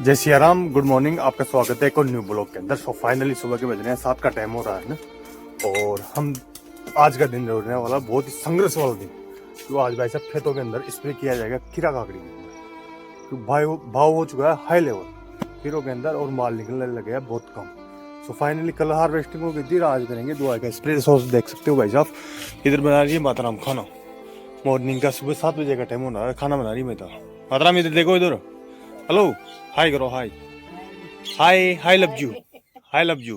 जय Siya Ram, good morning. आपका स्वागत है एक और न्यू ब्लॉग के अंदर। सो फाइनली सुबह के बज रहे हैं 7 का टाइम हो रहा है ना, और हम आज का दिन रहने वाला बहुत ही संघर्ष वाला दिन। तो आज भाई साहब खेतों के अंदर स्प्रे किया जाएगा खीरा काकड़ी के अंदर। तो भाव हो चुका है हाई लेवल खीरों के अंदर और माल निकलने लगे हैं बहुत कम। सो फाइनली कल हार्वेस्टिंग हो गई थी, आज करेंगे दुआ का स्प्रे। सॉस देख सकते हो भाई साहब, इधर बना रही है माताराम खाना। मॉर्निंग का सुबह 7 बजे का टाइम होना है, खाना बना रही है माताराम। इधर देखो, इधर हेलो हाय करो, hi hi hi love you, hi love you,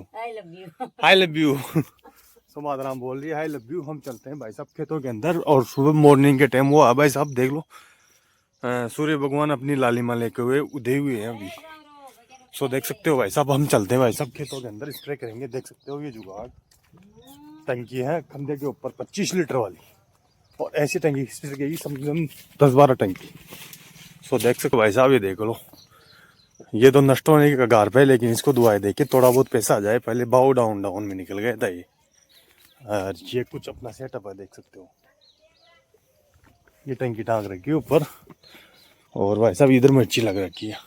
hi love you. So माताराम बोल रही है हाय लव यू। हम चलते हैं भाई साहब खेतों के अंदर, और सुबह मॉर्निंग के टाइम हुआ भाई साहब देख लो, सूर्य भगवान अपनी लालिमा लेके हुए उदय हुए हैं अभी। सो देख सकते हो भाई साहब, हम चलते हैं भाई साहब खेतों के अंदर, स्प्रे करेंगे। देख सकते हो ये जुगाड़ टंकी है कंधे के ऊपर 25 लीटर वाली, और ऐसी टंकी स्प्रे समझ 10-12 टंकी। सो देख सकते हो भाई साहब, ये देख लो, ये तो नष्ट होने के कगार पे, लेकिन इसको दुआएं दे के थोड़ा बहुत पैसा आ जाए। पहले बाउ डाउन में निकल गया था ये। और ये कुछ अपना सेटअप है, देख सकते हो। ये टंकी टांग रखी है ऊपर, और भाई साहब इधर मिर्ची लग रखी है।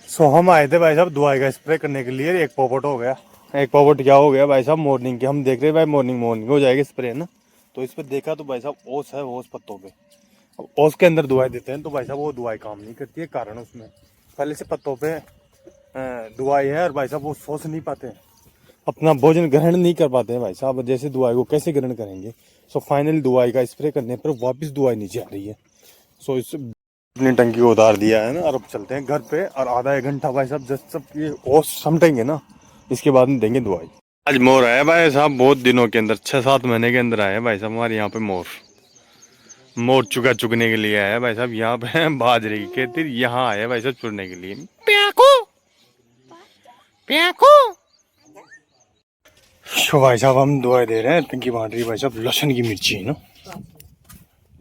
सो हम आए थे भाई साहब दुआई का स्प्रे करने के लिए। एक पॉपट हो गया, एक पॉपट क्या हो गया भाई साहब, मॉर्निंग के हम देख रहे भाई, मॉर्निंग हो जाएगी स्प्रे ना। तो इस पर देखा तो भाई साहब ओस है, ओस पत्तों पे। ओस के अंदर दुआई देते हैं तो भाई साहब वो दुआई काम नहीं करती है, कारण उसमें पहले से पत्तों पे दुआई है, और भाई साहब वो सोच नहीं पाते हैं, अपना भोजन ग्रहण नहीं कर पाते हैं भाई साहब। जैसे दुआई को कैसे ग्रहण करेंगे। सो फाइनली दुआई का स्प्रे करने पर वापस दुआई नीचे आ रही है। सो इस अपनी टंकी को उतार दिया है ना, और अब चलते हैं घर पे, और आधा एक घंटा भाई साहब जब सब ये ओस समटेंगे ना, इसके बाद में देंगे दुआई। आज मोर आया भाई साहब, बहुत दिनों के अंदर 6-7 महीने के अंदर आया भाई साहब हमारे यहाँ पे मोर। मोर चुगने के लिए आया भाई साहब यहाँ पे बाजरे की खेती, यहाँ आया भाई साहब चुनने के लिए। प्याको प्याको। तो भाई साहब हम दुआई दे रहे हैं, टंकी बांट रही भाई साहब। लहसुन की मिर्ची है ना,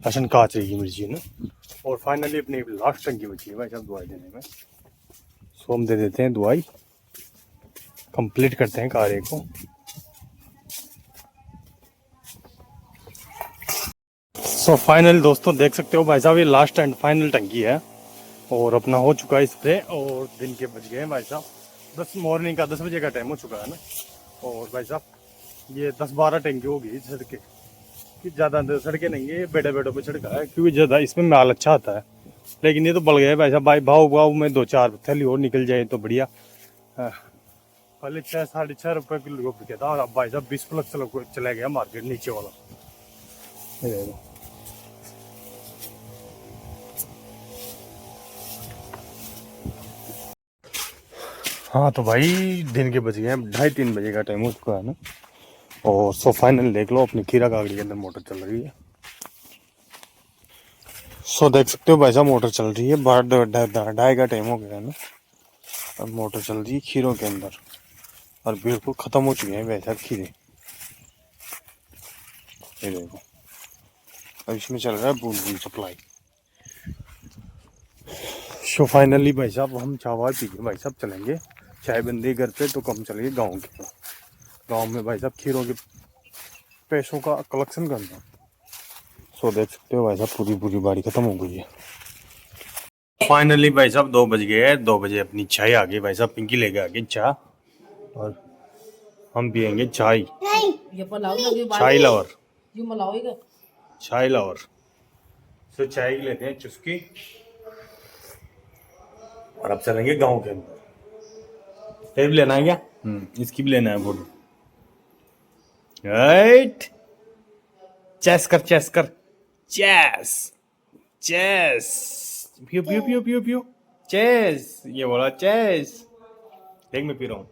लहसुन काचरी की मिर्ची है ना, और फाइनली अपनी लास्ट टंकी बची है भाई साहब दुआई देने में। सो हम दे देते हैं दुआई, कंप्लीट करते हैं कार्य को। सो फाइनल दोस्तों देख सकते हो भाई साहब, ये लास्ट एंड फाइनल टंकी है, और अपना हो चुका है स्प्रे। और दिन के बज गए हैं भाई साहब 10, मॉर्निंग का 10 बजे का टाइम हो चुका है ना। और भाई साहब ये 10-12 टंकी होगी सड़कें, कि ज़्यादा सड़कें नहीं है, बेड़े बेड़ों पे सड़का है, क्योंकि ज़्यादा इसमें माल अच्छा आता है। लेकिन ये तो बढ़ गया भाई साहब, भाव में 2-4 थैली और निकल जाए तो बढ़िया। पहले 6-6.5 रुपये किलो बिका था, और अब भाई साहब 20+ चला गया मार्केट नीचे वाला। हाँ तो भाई दिन के बज गए हैं 2:30-3 बजे का टाइम हो चुका है ना। और सो फाइनल देख लो, अपनी खीरा काकड़ी के अंदर मोटर चल रही है। सो देख सकते हो भाई साहब मोटर चल रही है, 2:30 का टाइम हो गया है ना, अब मोटर चल रही है खीरों के अंदर, और बिल्कुल खत्म हो चुके हैं भाई साहब खीरे। ये देखो, अब इसमें चल रहा है बूंद सप्लाई। सो फाइनली भाई साहब हम चावल पी के भाई साहब चलेंगे चाय बंदी घर पे, तो कम चलेंगे गाँव के। गाँव में भाई साहब खीरों के पैसों का कलेक्शन करना। सो देख सकते हो भाई साहब पूरी बाड़ी खत्म हो गई है। फाइनली भाई साहब 2 बज गए हैं, 2 बजे अपनी चाय आ गई भाई साहब, पिंकी लेके आ गई चाय, और हम पियेंगे चाय। चाय लवर, चाय लवर। सो चाय की लेते हैं चुस्की, और अब चलेंगे गांव के अंदर। तेरे भी लेना है क्या? इसकी भी लेना है फोटो। राइट, चेस कर, चेस कर, चेस चेस, पियो पियो पियो पियो पियो, चेस। ये बोला चेस, देख मैं पी रहा हूँ।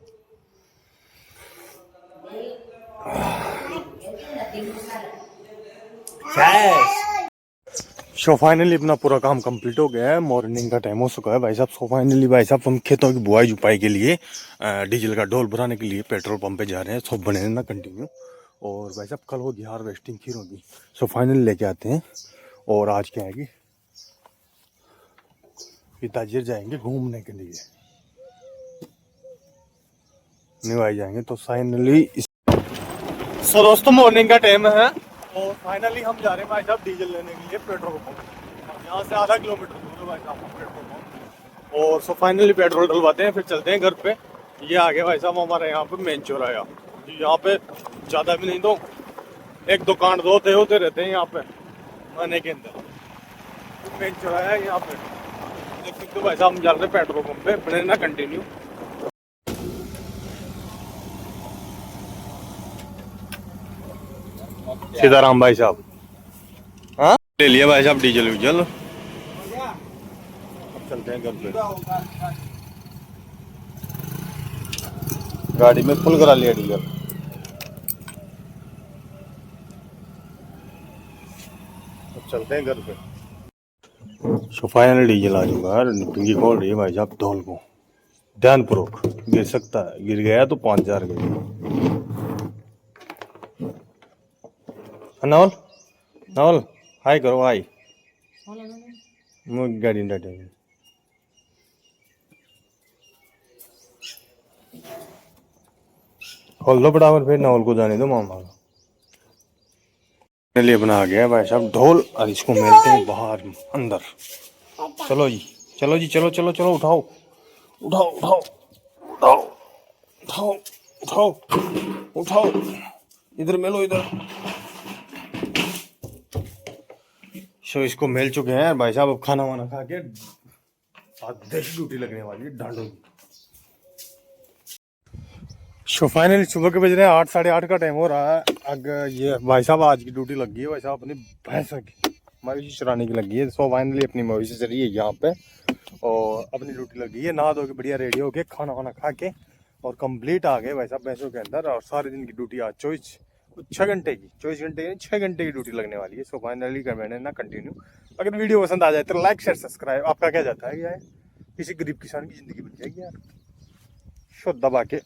सो फाइनली अपना पूरा काम कंप्लीट हो गया है, मॉर्निंग का टाइम हो चुका है भाई साहब। सो फाइनली भाई साहब हम खेतों की बुआई जुपाई के लिए डीजल का ढोल भराने के लिए पेट्रोल पंप पे जा रहे हैं। सो बने रहना कंटिन्यू। और भाई साहब कल होगी हार्वेस्टिंग खीरों की, सो फाइनली लेके आते हैं। और आज क्या है कि पिताजी जाएंगे घूमने के लिए, निवाई जाएंगे तो फाइनली। सो दोस्तों मॉर्निंग का टाइम है, और फाइनली हम जा रहे हैं भाई साहब डीजल लेने के लिए पेट्रोल पंप। यहाँ से आधा किलोमीटर दूर है भाई साहब पेट्रोल पंप, और सो फाइनली पेट्रोल डलवाते हैं, फिर चलते हैं घर पे। ये आ गया भाई साहब हमारे यहाँ पे मेन चौराहा। यहाँ पे ज़्यादा भी नहीं तो 1-2 दो होते रहते हैं यहाँ पे महीने के अंदर। मेन चौराहा है यहाँ पे, देख सकते हो भाई साहब हम जा रहे हैं पेट्रोल पंप पे, बने ना कंटिन्यू। सीताराम भाई साहब, हाँ ले लिया भाई साहब डीजल वीजल, अब चलते हैं घर पे। गाड़ी में फुल करा लिया डीजल। अब चलते हैं घर पे। सो फाइनली डीजल आ चुका है, डिंगी खोल रही है भाई साहब ढोल को ध्यानपूर्वक, गिर सकता है, गिर गया तो 5000 गए। नवल नवल हाय करो, हाय गाड़ी डाटे खोल दो बराबर, फिर नवल को जाने दो मामा। लिए बना गया भाई साहब ढोल, और इसको मिलते हैं बाहर अंदर। चलो जी चलो जी, चलो चलो चलो, उठाओ उठाओ उठाओ उठाओ उठाओ उठाओ उठाओ, इधर मिलो इधर। सो इसको मिल चुके हैं भाई साहब, अब खाना वाना खा के देश ड्यूटी लगने वाली है डांडों की। सो फाइनली सुबह के बज रहे हैं 8, 8:30 का टाइम हो रहा है। अगर ये भाई साहब आज की ड्यूटी लगी है भाई साहब अपनी भैंस की मवेशी चराने की लगी है। सो फाइनली अपनी मवेशी चली है यहाँ पे और अपनी ड्यूटी लगी है। नहा धो के बढ़िया रेडी हो के खाना वाना खा के और कंप्लीट आ गए भाई साहब भैंसों के अंदर। और सारे दिन की ड्यूटी आज 6 घंटे की, 24 घंटे 6 घंटे की ड्यूटी लगने वाली है। सो फाइनली कर मैंने ना कंटिन्यू। अगर वीडियो पसंद आ जाए तो लाइक शेयर सब्सक्राइब। आपका क्या जाता है यार, किसी गरीब किसान की जिंदगी बन जाएगी यार। शो दबा के